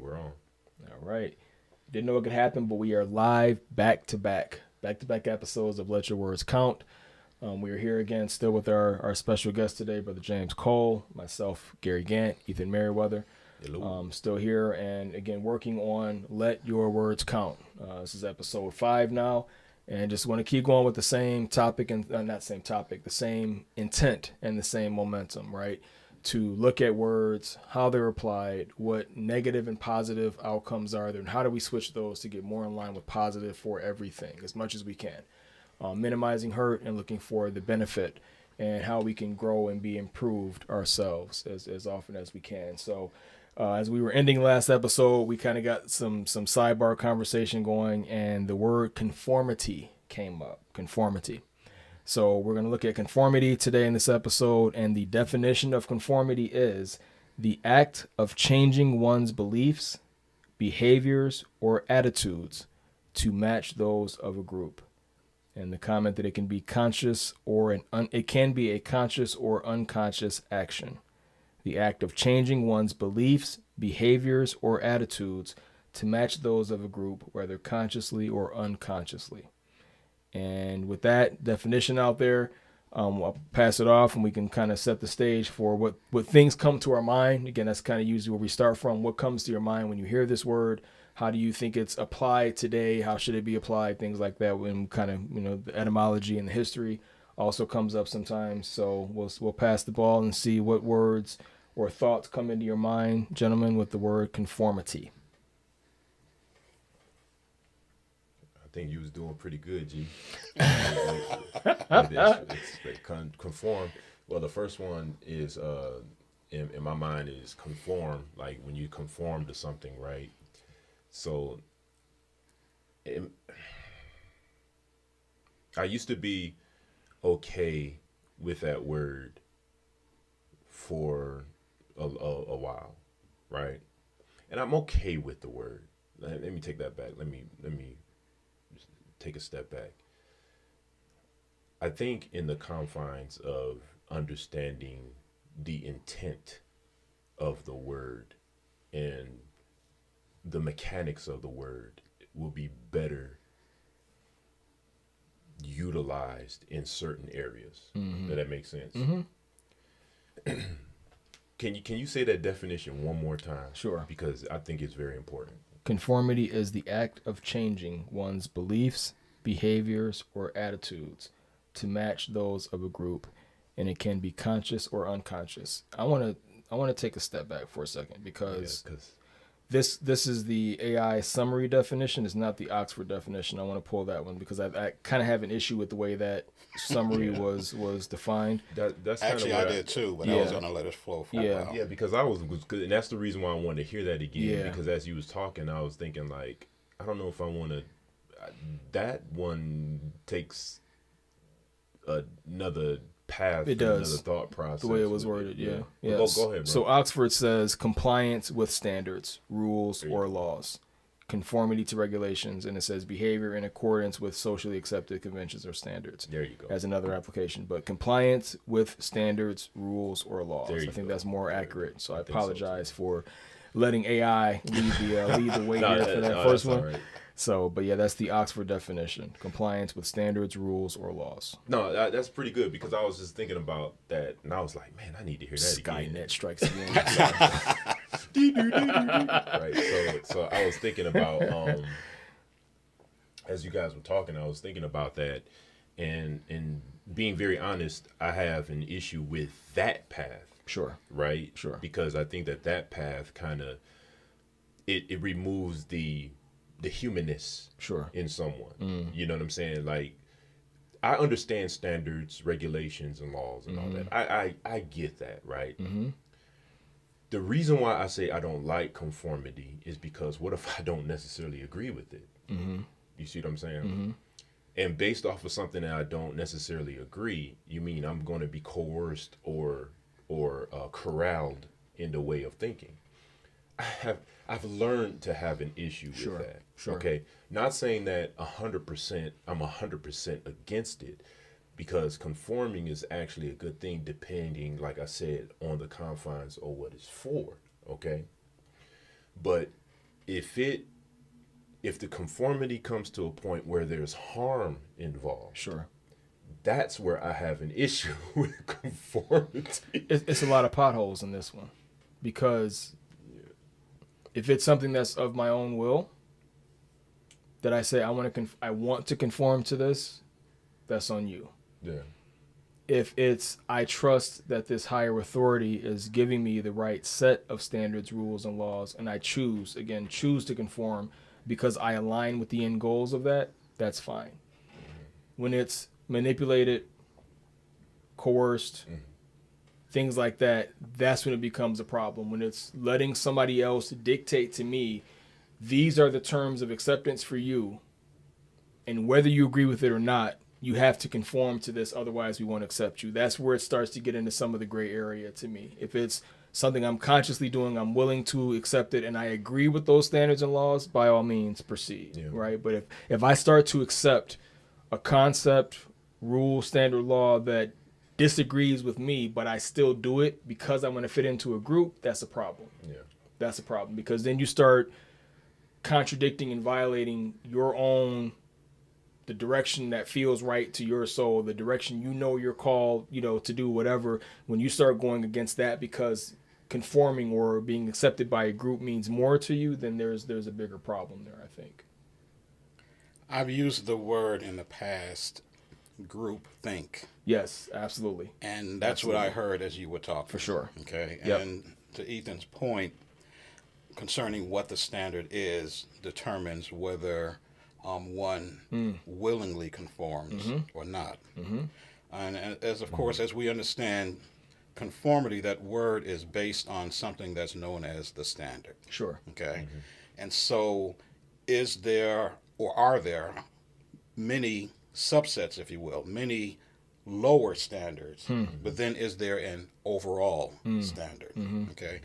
We're on. All right. Didn't know it could happen, but we are live back to back episodes of Let Your Words Count. We are here again, still with our special guest today, Brother James Cole, myself, Gary Gant, Ethan Merriweather. Hello. Still here, and again, working on Let Your Words Count. This is episode 5 now, and just want to keep going with the same topic, and the same intent and the same momentum, right? To look at words, how they're applied, what negative and positive outcomes are there, and how do we switch those to get more in line with positive for everything as much as we can. Minimizing hurt and looking for the benefit and how we can grow and be improved ourselves as often as we can. So as we were ending last episode, we kind of got some sidebar conversation going, and the word conformity came up. Conformity. So we're going to look at conformity today in this episode, and the definition of conformity is the act of changing one's beliefs, behaviors, or attitudes to match those of a group. And the comment that it can be conscious or it can be a conscious or unconscious action. The act of changing one's beliefs, behaviors, or attitudes to match those of a group, whether consciously or unconsciously. And with that definition out there, I'll pass it off, and we can kind of set the stage for what things come to our mind. Again, that's kind of usually where we start from. What comes to your mind when you hear this word? How do you think it's applied today? How should it be applied? Things like that. When kind of, the etymology and the history also comes up sometimes. So we'll pass the ball and see what words or thoughts come into your mind, gentlemen, with the word conformity. I think you was doing pretty good, G. Conform. Well, the first one is in my mind is conform. Like when you conform to something, right? So I used to be okay with that word for a while, right? And I'm okay with the word. Let me take that back. Let me take a step back. I think in the confines of understanding the intent of the word and the mechanics of the word will be better utilized in certain areas. Mm-hmm. Does that make sense? Mm-hmm. Can you say that definition one more time? Sure. Because I think it's very important. Conformity is the act of changing one's beliefs, behaviors, or attitudes to match those of a group, and it can be conscious or unconscious. I want to take a step back for a second, because this is the AI summary definition. It's not the Oxford definition. I want to pull that one because I kind of have an issue with the way that summary was defined. That's actually I did too, but I was gonna let it flow for a while. Yeah, because I was good, and that's the reason why I wanted to hear that again. Yeah. Because as you was talking, I was thinking like, I don't know if I want to. That one takes another path. It does. Another thought process. The way it was worded, yeah. Go ahead, bro. So Oxford says compliance with standards, rules, or laws, conformity to regulations, and it says behavior in accordance with socially accepted conventions or standards. There you go. As another application, but compliance with standards, rules, or laws. I think that's more accurate. So I apologize for letting AI lead the way here for that first one. Right. So, but yeah, that's the Oxford definition: compliance with standards, rules, or laws. No, that's pretty good, because I was just thinking about that, and I was like, man, I need to hear that again. Skynet strikes again. Right. So I was thinking about, as you guys were talking, I was thinking about that, and being very honest, I have an issue with that path. Sure. Right. Sure. Because I think that path kind of it removes the humanness in someone. You know what I'm saying? Like, I understand standards, regulations, and laws and all that. I get that, right? Mm-hmm. The reason why I say I don't like conformity is because what if I don't necessarily agree with it? Mm-hmm. You see what I'm saying? Mm-hmm. And based off of something that I don't necessarily agree, you mean I'm going to be coerced or corralled in the way of thinking? I've learned to have an issue with that. Sure. Okay. Not saying that 100%, I'm 100% against it, because conforming is actually a good thing depending, like I said, on the confines of what it's for. Okay. But if the conformity comes to a point where there's harm involved, Sure. that's where I have an issue with conformity. It's a lot of potholes in this one, because if it's something that's of my own will, that I say I want to conform to this, that's on you. Yeah. If it's I trust that this higher authority is giving me the right set of standards, rules, and laws, and I choose to conform because I align with the end goals of that, that's fine. When it's manipulated, coerced, things like that, that's when it becomes a problem. When it's letting somebody else dictate to me, these are the terms of acceptance for you, and whether you agree with it or not, you have to conform to this, otherwise we won't accept you. That's where it starts to get into some of the gray area to me. If it's something I'm consciously doing, I'm willing to accept it, and I agree with those standards and laws, by all means proceed, right? But if I start to accept a concept, rule, standard, law that disagrees with me, but I still do it because I want to fit into a group, that's a problem. Yeah. That's a problem, because then you start contradicting and violating your own, the direction that feels right to your soul, the direction you're called, to do whatever. When you start going against that because conforming or being accepted by a group means more to you, then there's a bigger problem there, I think. I've used the word in the past, group think. Yes, absolutely. And that's what I heard as you were talking. For sure. Okay. Yep. And to Ethan's point concerning what the standard is determines whether one willingly conforms or not. And as as we understand conformity, that word is based on something that's known as the standard. Sure. Okay. And so is there, or are there, many subsets, if you will, many lower standards, but then is there an overall standard? Okay.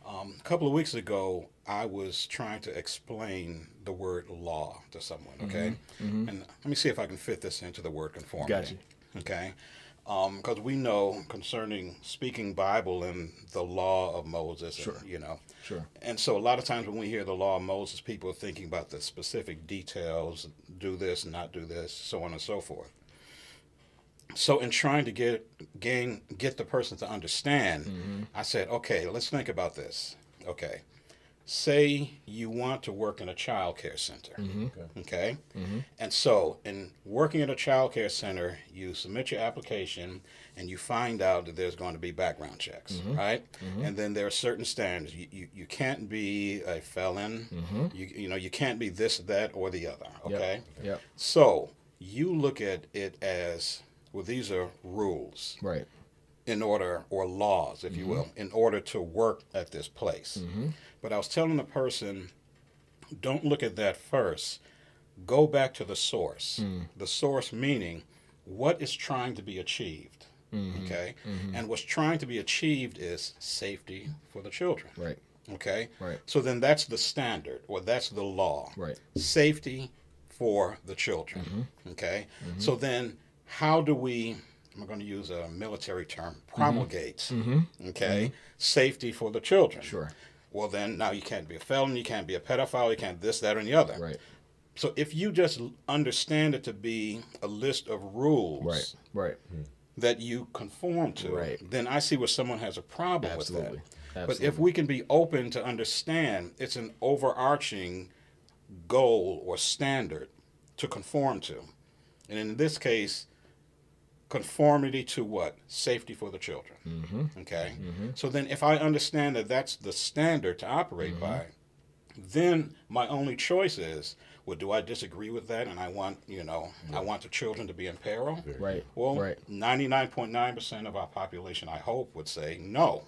A couple of weeks ago, I was trying to explain the word law to someone, okay? And let me see if I can fit this into the word conformity. Gotcha. Okay? Because we know concerning speaking Bible and the law of Moses, Sure. and, Sure. and so a lot of times when we hear the law of Moses, people are thinking about the specific details, do this, not do this, so on and so forth. So in trying to get the person to understand, I said, okay, let's think about this. Okay. Say you want to work in a child care center. Okay. And so in working at a child care center, you submit your application and you find out that there's going to be background checks, right? And then there are certain standards. You can't be a felon. You can't be this, that, or the other. Okay. Yep. So you look at it as, well, these are rules. Right. In order, or laws, if you will, in order to work at this place. But I was telling the person, don't look at that first. Go back to the source. The source meaning what is trying to be achieved. Okay? And what's trying to be achieved is safety for the children. Right. Okay? Right. So then that's the standard, or that's the law. Right. Safety for the children. Okay? So then how do we, I'm going to use a military term, promulgate, okay, safety for the children? Sure. Well, then now you can't be a felon, you can't be a pedophile, you can't this, that, and the other. Right. So if you just understand it to be a list of rules Right. that you conform to, then I see where someone has a problem with that. Absolutely. But if we can be open to understand it's an overarching goal or standard to conform to, and in this case, conformity to what? Safety for the children. Okay? So then if I understand that that's the standard to operate by, then my only choice is, well, do I disagree with that and I want, I want the children to be in peril? Right. Well, Right. 99.9% of our population, I hope, would say no,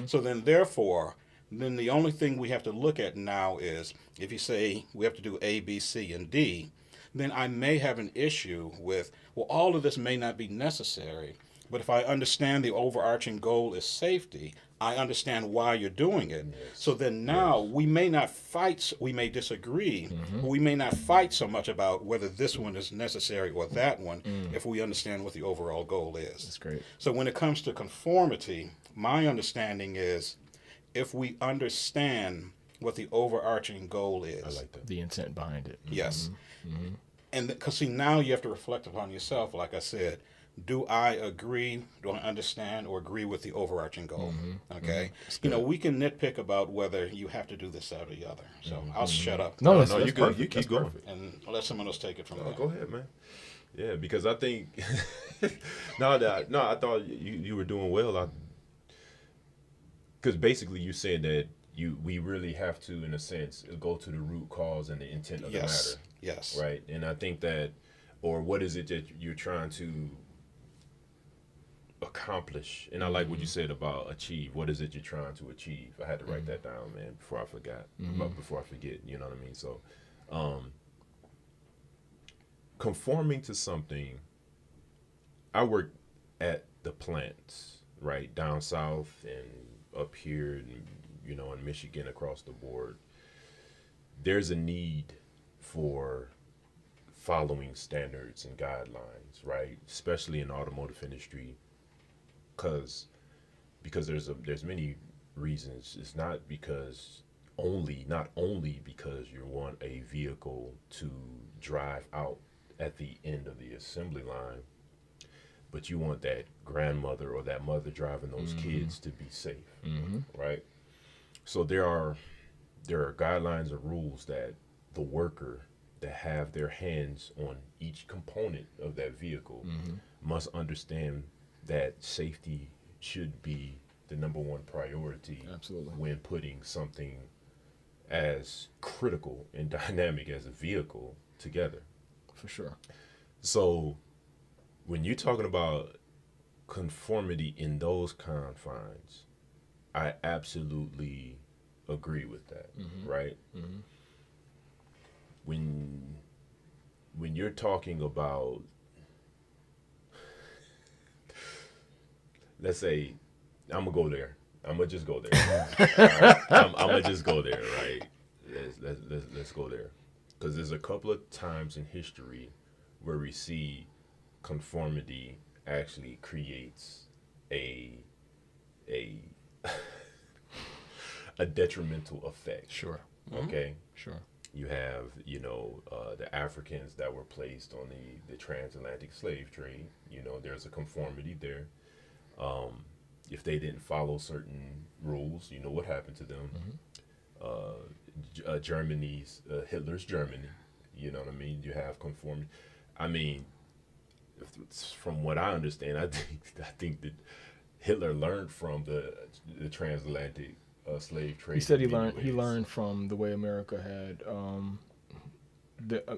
So then therefore, then the only thing we have to look at now is, if you say we have to do A, B, C, and D, then I may have an issue with, well, all of this may not be necessary, but if I understand the overarching goal is safety, I understand why you're doing it. So then now we may not fight, we may disagree, but we may not fight so much about whether this one is necessary or that one if we understand what the overall goal is. That's great. So when it comes to conformity, my understanding is if we understand what the overarching goal I is. like that. The intent behind it. Yes. And because, see, now you have to reflect upon yourself, like I said. Do I agree, do I understand, or agree with the overarching goal? Okay? You know, we can nitpick about whether you have to do this, that, or the other. So I'll shut up No, No, that's, no, that's you good. perfect. You keep That's going. perfect. and let someone else take it from Oh, there. go ahead, man. Yeah, because I think I thought you were doing well. Because basically you said that we really have to, in a sense, go to the root cause and the intent of Yes. the Yes. matter, right? And I think that, or what is it that you're trying to accomplish? And I like what you said about achieve. What is it you're trying to achieve? I had to write that down, man, before I forgot. Before I forget, you know what I mean? So, conforming to something. I work at the plants, right, down south and up here, in Michigan, across the board. There's a need for following standards and guidelines, right, especially in the automotive industry, because there's many reasons. It's not only because you want a vehicle to drive out at the end of the assembly line, but you want that grandmother or that mother driving those kids to be safe, right? So there are guidelines or rules that the worker that have their hands on each component of that vehicle must understand that safety should be the number one priority. Absolutely. When putting something as critical and dynamic as a vehicle together. For sure. So when you're talking about conformity in those confines, I absolutely agree with that, right? When you're talking about, let's say, I'm gonna go there. I'm gonna just go there. Right? I'm gonna just go there, right? Let's go there, because there's a couple of times in history where we see conformity actually creates a detrimental effect. Sure. Okay. Sure. You have, the Africans that were placed on the transatlantic slave trade. There's a conformity there. If they didn't follow certain rules, you know what happened to them. Hitler's Germany. You know what I mean? You have conformity. I mean, from what I understand, I think that Hitler learned from the transatlantic slave trade. He said he in many learned. He ways. learned from the way America had.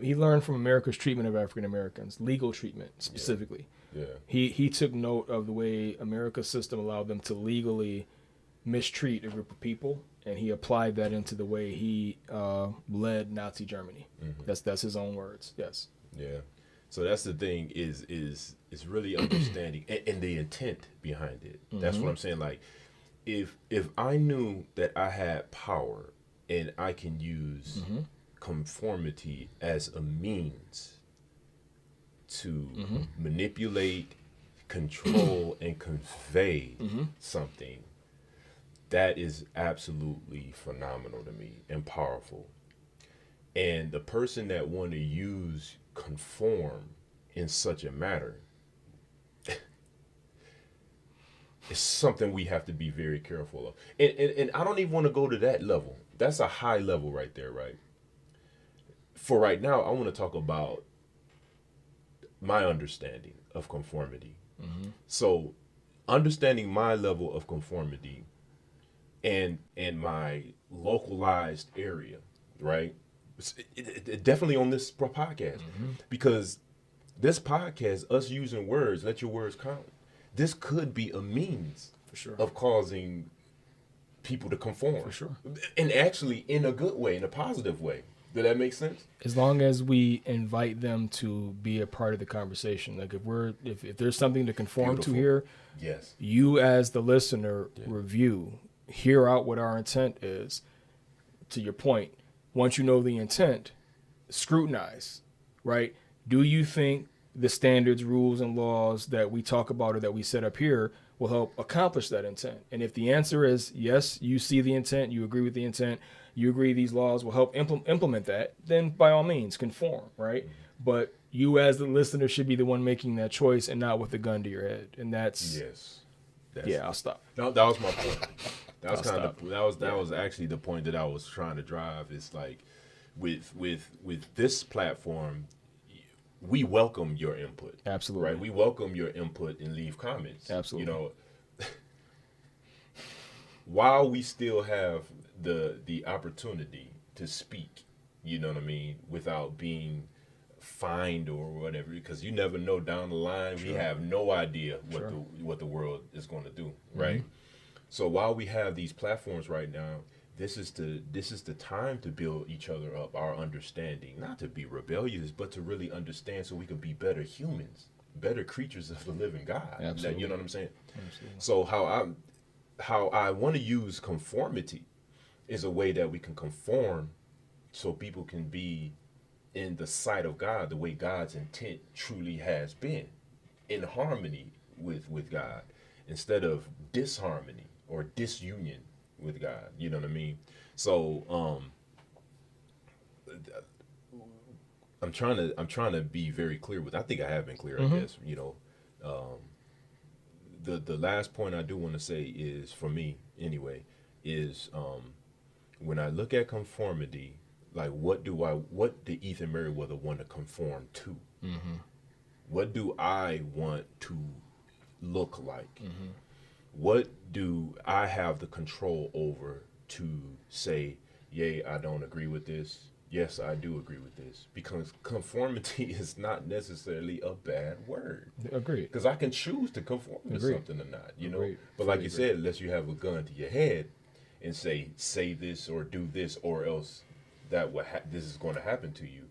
He learned from America's treatment of African Americans, legal treatment specifically. Yeah. He took note of the way America's system allowed them to legally mistreat a group of people, and he applied that into the way he led Nazi Germany. That's his own words. Yes. Yeah. So that's the thing is really understanding and the intent behind it. That's what I'm saying. Like, if I knew that I had power and I can use conformity as a means to manipulate, control, and convey something, that is absolutely phenomenal to me and powerful. And the person that want to use conform in such a matter is something we have to be very careful of. And I don't even want to go to that level. That's a high level right there, right? For right now, I want to talk about my understanding of conformity. So, understanding my level of conformity and my localized area, right? It definitely on this podcast, because this podcast, us using words, let your words count. This could be a means For sure. of causing people to conform. For sure. And actually in a good way, in a positive way. Did that make sense? As long as we invite them to be a part of the conversation, like if there's something to conform Beautiful. to here, Yes. you as the listener review, hear out what our intent is. To your point, once you know the intent, scrutinize, right? Do you think the standards, rules, and laws that we talk about or that we set up here will help accomplish that intent. And if the answer is yes, you see the intent, you agree with the intent, you agree these laws will help implement that, then by all means conform, right? But you as the listener should be the one making that choice and not with a gun to your head. And that's Yes. yeah, I'll stop. No, that was my point. That was I'll kind of stop. that was actually the point that I was trying to drive. It's like with this platform, we welcome your input. Absolutely. Right? We welcome your input and leave comments. Absolutely. You know, while we still have the opportunity to speak, you know what I mean, without being fined or whatever, because you never know down the line. We have no idea what the world is going to do, right? So while we have these platforms right now, this is the time to build each other up, our understanding, not to be rebellious, but to really understand so we can be better humans, better creatures of the living God. Absolutely. You know what I'm saying? Absolutely. So how I want to use conformity is a way that we can conform so people can be in the sight of God the way God's intent truly has been, in harmony with God, instead of disharmony or disunion with God. You know what I mean? So I'm trying to be very clear with. I think I have been clear. I guess, you know, the last point I do want to say is, for me anyway, is when I look at conformity, like what did Ethan Merriweather want to conform to? What do I want to look like? What do I have the control over to say, yay, I don't agree with this. Yes, I do agree with this. Because conformity is not necessarily a bad word. Agreed. Because I can choose to conform to Agreed. something or not, you know. Agreed. But like Fully you agree. said, unless you have a gun to your head and say this or do this, or else this is going to happen to you.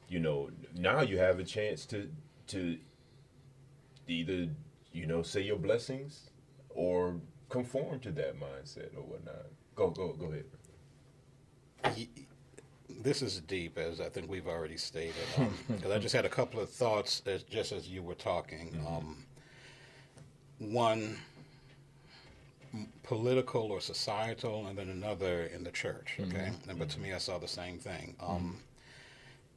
You know, now you have a chance to either, you know, say your blessings or conform to that mindset or whatnot. Go ahead. This is deep, as I think we've already stated. Because I just had a couple of thoughts just as you were talking. One, political or societal, and then another in the church. Okay, but to me, I saw the same thing.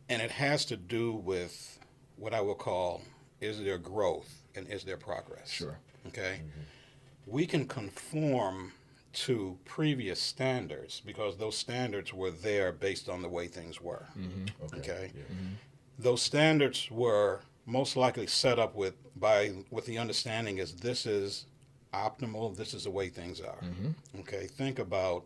And it has to do with what I will call: is there growth and is there progress? Sure. Okay, we can conform to previous standards because those standards were there based on the way things were. Okay. Yeah. Those standards were most likely set up with the understanding is this is optimal, this is the way things are. Okay. Think about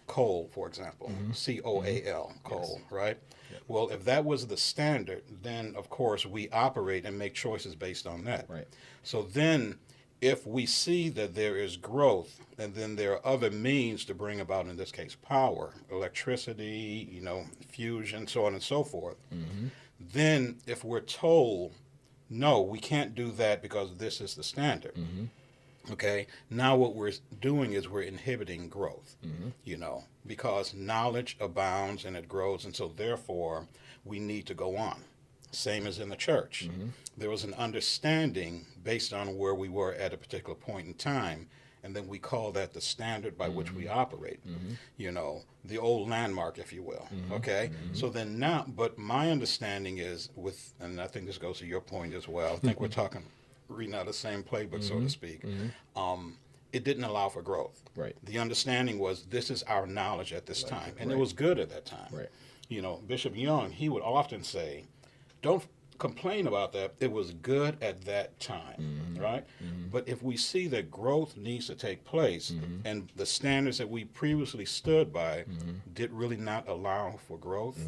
coal, for example. COAL, coal, right? Yep. Well, if that was the standard, then of course we operate and make choices based on that. Right. So then if we see that there is growth and then there are other means to bring about, in this case, power, electricity, you know, fusion, so on and so forth, then if we're told, no, we can't do that because this is the standard, okay, now what we're doing is we're inhibiting growth, you know, because knowledge abounds and it grows, and so therefore we need to go on. Same as in the church. There was an understanding based on where we were at a particular point in time, and then we call that the standard by which we operate. You know, the old landmark, if you will. Okay? So then now, but my understanding is and I think this goes to your point as well, I think we're reading out the same playbook, so to speak. It didn't allow for growth. Right. The understanding was this is our knowledge at this time, and it Right. was good at that time. Right. You know, Bishop Young, he would often say, don't complain about that. It was good at that time, right? But if we see that growth needs to take place and the standards that we previously stood by did really not allow for growth,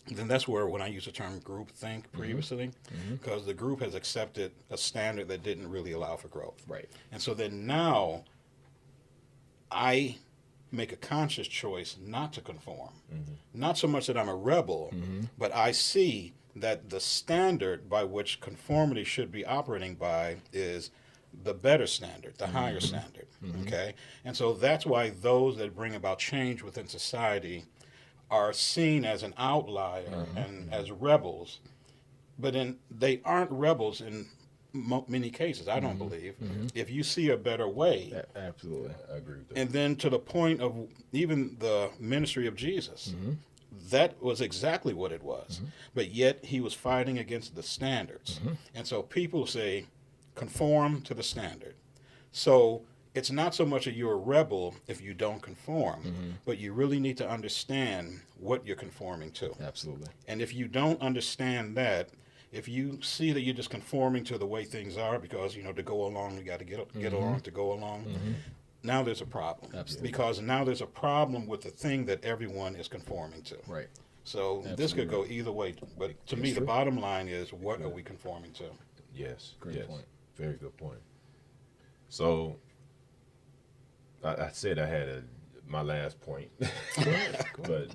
then that's where, when I use the term groupthink previously, because the group has accepted a standard that didn't really allow for growth. Right. And so then now I make a conscious choice not to conform. Not so much that I'm a rebel, but I see that the standard by which conformity should be operating by is the better standard, the higher standard. Okay? And so that's why those that bring about change within society are seen as an outlier and as rebels, but they aren't rebels in many cases. I don't believe. Mm-hmm. If you see a better way, Absolutely. I agree with that. and then to the point of even the ministry of Jesus, Mm-hmm. that was exactly what it was. Mm-hmm. But yet he was fighting against the standards. Mm-hmm. And so people say, conform to the standard. So it's not so much that you're a rebel if you don't conform, Mm-hmm. but you really need to understand what you're conforming to. Absolutely. And if you don't understand that, if you see that you're just conforming to the way things are because, to go along, you got to get along to go along, now there's a problem. Absolutely. Because now there's a problem with the thing that everyone is conforming to. Right. So this could go either way. But to me, the bottom line is, what are we conforming to? Yes. Great yes. point. Very good point. So I said I had my last point, but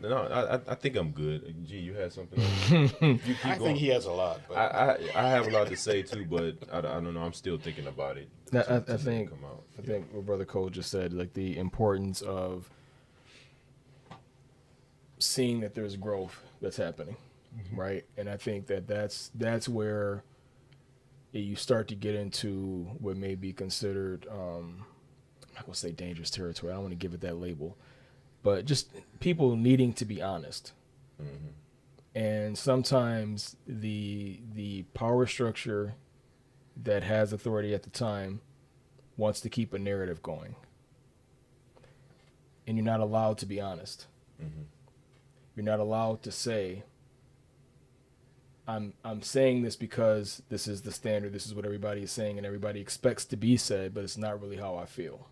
no, I think I'm good. Gee, you had something else? You keep I going. think he has a lot. But I have a lot to say too, but I don't know. I'm still thinking about it. I to think come out. I think what Brother Cole just said, like the importance of seeing that there's growth that's happening, right? And I think that's where you start to get into what may be considered, I'm not gonna say dangerous territory. I don't want to give it that label, but just people needing to be honest. And sometimes the power structure that has authority at the time wants to keep a narrative going, and you're not allowed to be honest. You're not allowed to say, I'm saying this because this is the standard, this is what everybody is saying and everybody expects to be said, but it's not really how I feel.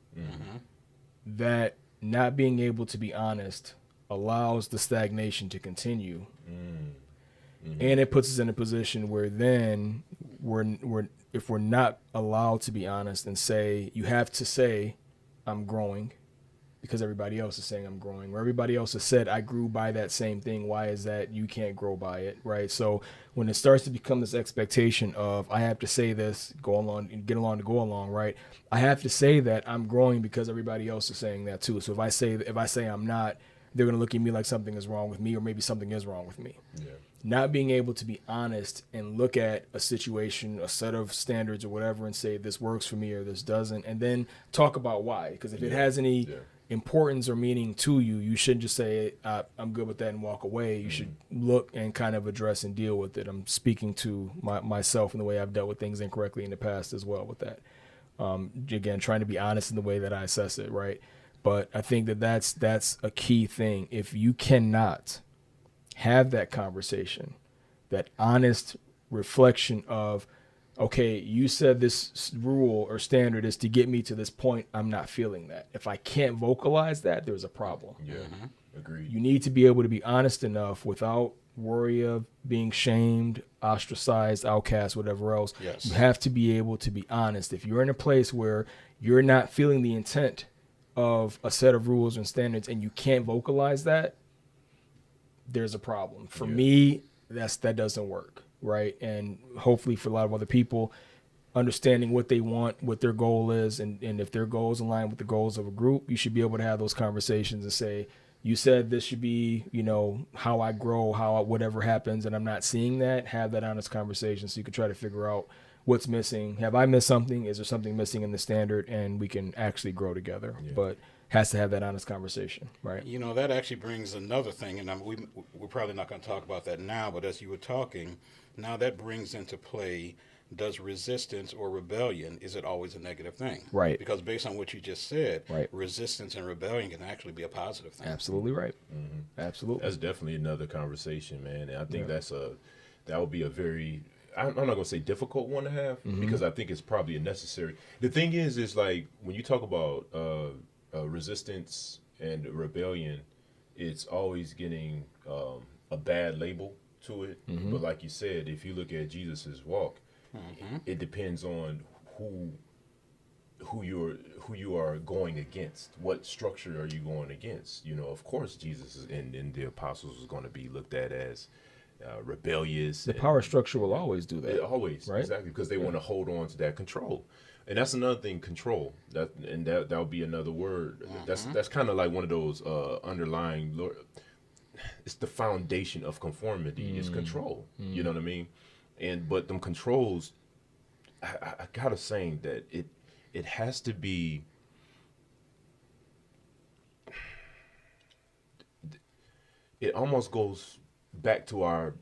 That not being able to be honest allows the stagnation to continue. And it puts us in a position where then if we're not allowed to be honest and say, you have to say I'm growing because everybody else is saying I'm growing, or everybody else has said I grew by that same thing, why is that you can't grow by it, right? So when it starts to become this expectation of I have to say this, go along and get along to go along, right? I have to say that I'm growing because everybody else is saying that too. So if I say I'm not, they're gonna look at me like something is wrong with me, or maybe something is wrong with me. Yeah. Not being able to be honest and look at a situation, a set of standards or whatever, and say this works for me or this doesn't, and then talk about why. Because if it has any importance or meaning to you, you shouldn't just say I'm good with that and walk away. You should look and kind of address and deal with it. I'm speaking to myself and the way I've dealt with things incorrectly in the past as well with that. Again, trying to be honest in the way that I assess it, right? But I think that's a key thing. If you cannot have that conversation, that honest reflection of, okay, you said this rule or standard is to get me to this point. I'm not feeling that. If I can't vocalize that, there's a problem. Yeah. Agreed. You need to be able to be honest enough without worry of being shamed, ostracized, outcast, whatever else. Yes. You have to be able to be honest. If you're in a place where you're not feeling the intent of a set of rules and standards and you can't vocalize that, there's a problem. For me, that doesn't work, right? And hopefully for a lot of other people, understanding what they want, what their goal is, and if their goals align with the goals of a group, you should be able to have those conversations and say, you said this should be, how I grow, whatever happens, and I'm not seeing that. Have that honest conversation so you can try to figure out what's missing. Have I missed something? Is there something missing in the standard? And we can actually grow together. But has to have that honest conversation, right? That actually brings another thing, and we're probably not going to talk about that now, but as you were talking, now that brings into play, does resistance or rebellion, is it always a negative thing? Right. Because based on what you just said, right, resistance and rebellion can actually be a positive thing. Absolutely right. Absolutely. That's definitely another conversation, man. And I think that would be a very, I'm not gonna say difficult one to have, because I think it's probably a necessary. The thing is like when you talk about resistance and rebellion, it's always getting a bad label to it. But like you said, if you look at Jesus's walk, it depends on who you are going against. What structure are you going against? Of course, Jesus and the apostles was going to be looked at as rebellious. The power structure will always do that. Always, right? Exactly, because they want to hold on to that control. And that's another thing, control. That would be another word. That's kind of like one of those underlying. It's the foundation of conformity is control. You know what I mean? But them controls I got a saying that it has to be. It almost goes back to our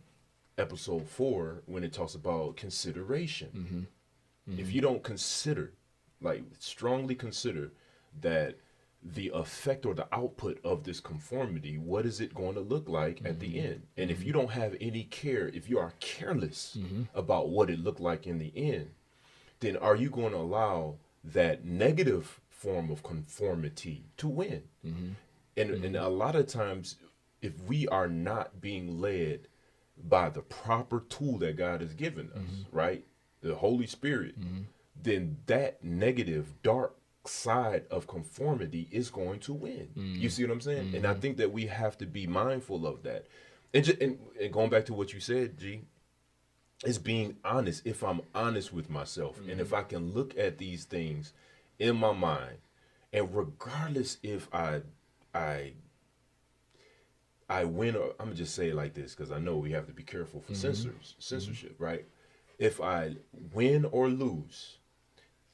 episode 4 when it talks about consideration. If you don't consider, like strongly consider that the effect or the output of this conformity, what is it going to look like at the end? And if you don't have any care, if you are careless about what it looked like in the end, then are you going to allow that negative form of conformity to win? And a lot of times, if we are not being led by the proper tool that God has given us, right? The Holy Spirit, then that negative, dark side of conformity is going to win. You see what I'm saying? And I think that we have to be mindful of that. And going back to what you said, G, is being honest. If I'm honest with myself, and if I can look at these things in my mind, and regardless if I win, or I'm gonna just say it like this because I know we have to be careful for censorship, right? If I win or lose,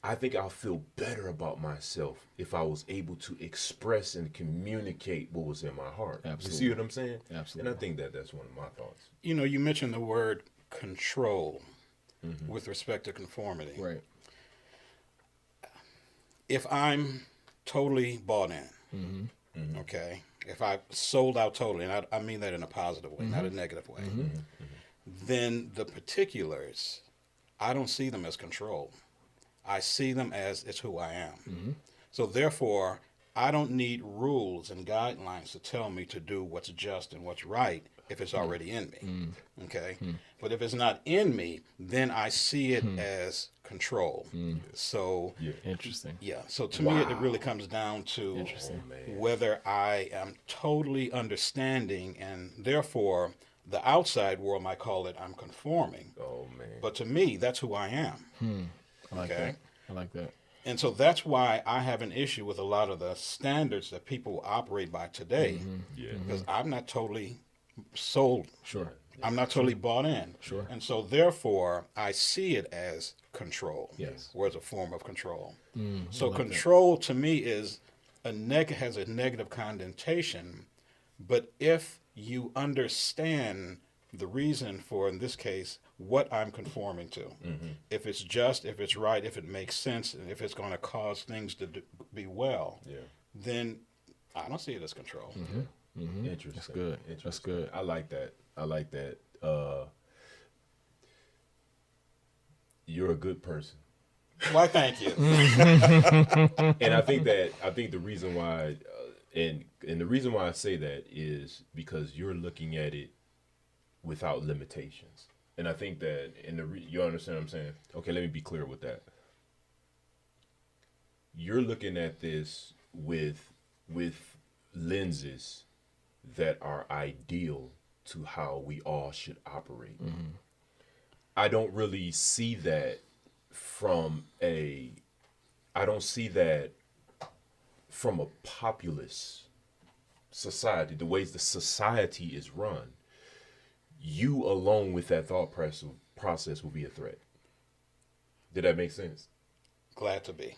I think I'll feel better about myself if I was able to express and communicate what was in my heart. Absolutely. You see what I'm saying? Absolutely. And I think that that's one of my thoughts. You know, you mentioned the word control with respect to conformity. Right. If I'm totally bought in, okay, if I sold out totally, and I mean that in a positive way, not a negative way, then the particulars, I don't see them as control. I see them as it's who I am. So therefore, I don't need rules and guidelines to tell me to do what's just and what's right if it's already in me. Okay? But if it's not in me, then I see it as control. So Interesting. yeah, so to me it really comes down to whether I am totally understanding, and therefore the outside world might call it I'm conforming. Oh man. But to me, that's who I am. I like that. I like that. And so that's why I have an issue with a lot of the standards that people operate by today. Because I'm not totally sold. Sure. I'm not totally bought in. Sure. And so therefore, I see it as control. Yes. Or as a form of control. So I like control to me is has a negative connotation. But if you understand the reason for, in this case, what I'm conforming to, if it's just, if it's right, if it makes sense, and if it's going to cause things to be well, then I don't see it as control. Interesting. That's good. That's good. I like that. You're a good person. Why, thank you. And I think the reason why, and the reason why I say that is because you're looking at it without limitations. And I think that you understand what I'm saying? Okay, let me be clear with that. You're looking at this with lenses that are ideal to how we all should operate. I don't really see that I don't see that from a populist society, the ways the society is run. You alone with that thought process will be a threat. Did that make sense? Glad to be.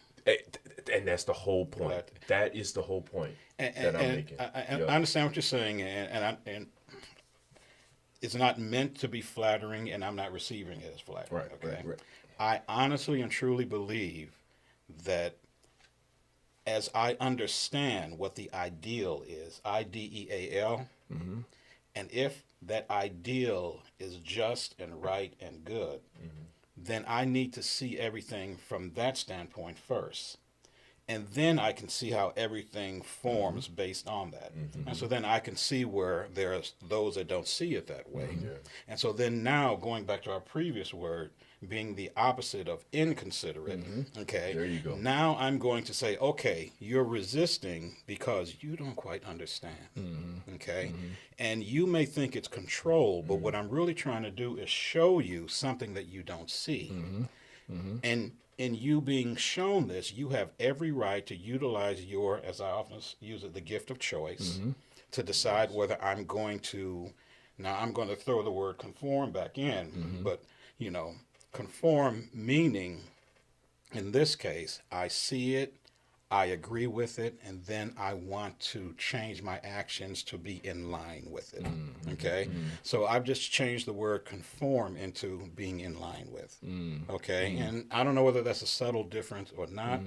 And that's the whole point. That is the whole point that I'm making. I understand what you're saying, and it's not meant to be flattering, and I'm not receiving it as flattering. Right. I honestly and truly believe that as I understand what the ideal is, IDEAL, and if that ideal is just and right and good, then I need to see everything from that standpoint first. And then I can see how everything forms based on that. And so then I can see where there's those that don't see it that way. And so then now, going back to our previous word, being the opposite of inconsiderate, okay? There you go. Now I'm going to say, okay, you're resisting because you don't quite understand, okay? And you may think it's control, but what I'm really trying to do is show you something that you don't see. And in you being shown this, you have every right to utilize your, as I often use it, the gift of choice, to decide whether I'm going to, now I'm going to throw the word conform back in, but, you know, conform meaning, in this case, I see it, I agree with it, and then I want to change my actions to be in line with it. Okay? So I've just changed the word conform into being in line with. Okay? And I don't know whether that's a subtle difference or not,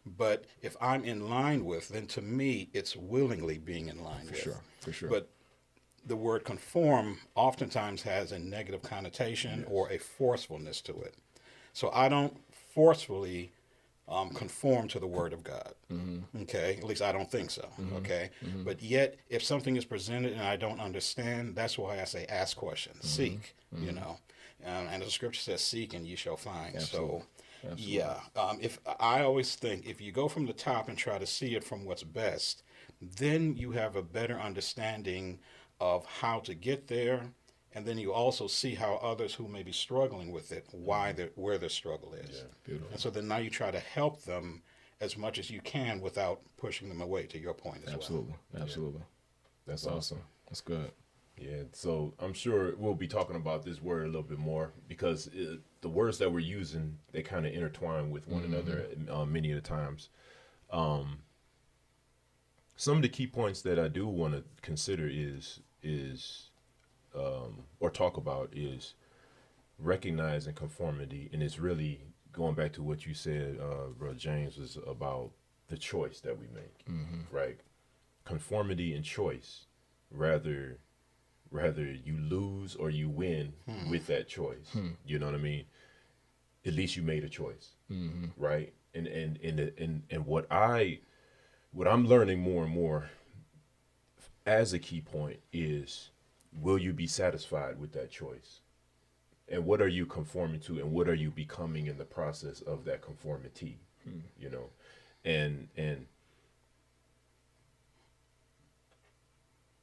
but if I'm in line with, then to me, it's willingly being in line with. For sure. But the word conform oftentimes has a negative connotation or a forcefulness to it. So I don't forcefully conform to the Word of God. Okay, at least I don't think so. Okay, but yet if something is presented and I don't understand, that's why I say ask questions, seek. You know, and the Scripture says, "Seek and you shall find." Absolutely. So, yeah, if I always think if you go from the top and try to see it from what's best, then you have a better understanding of how to get there. And then you also see how others who may be struggling with it, where their struggle is. Yeah, beautiful. And so then now you try to help them as much as you can without pushing them away, to your point as Absolutely. Absolutely. That's Awesome. That's good. Yeah, so I'm sure we'll be talking about this word a little bit more because the words that we're using, they kind of intertwine with one another many of the times. Some of the key points that I do want to consider is or talk about is recognizing conformity, and it's really going back to what you said, Brother James, was about the choice that we make, right? Conformity and choice, rather you lose or you win with that choice. You know what I mean? At least you made a choice, right? And what I'm learning more and more as a key point is, will you be satisfied with that choice? And what are you conforming to, and what are you becoming in the process of that conformity? You know, and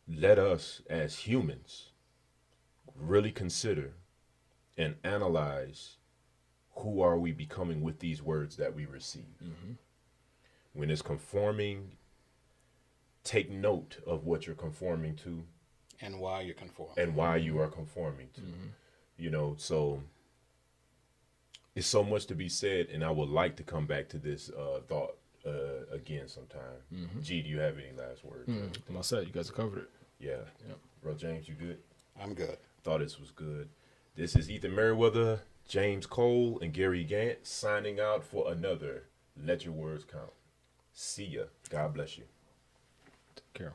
let us as humans really consider and analyze, who are we becoming with these words that we receive? When it's conforming, take note of what you're conforming to and why you're conforming. and why you are conforming to. You know, so it's so much to be said, and I would like to come back to this thought again sometime. G, do you have any last words? I'm all set. You guys have covered it. Yeah. Bro, James, you good? I'm good. Thought this was good. This is Ethan Merriweather, James Cole, and Gary Gant signing out for another Let Your Words Count. See ya. God bless you. Take care.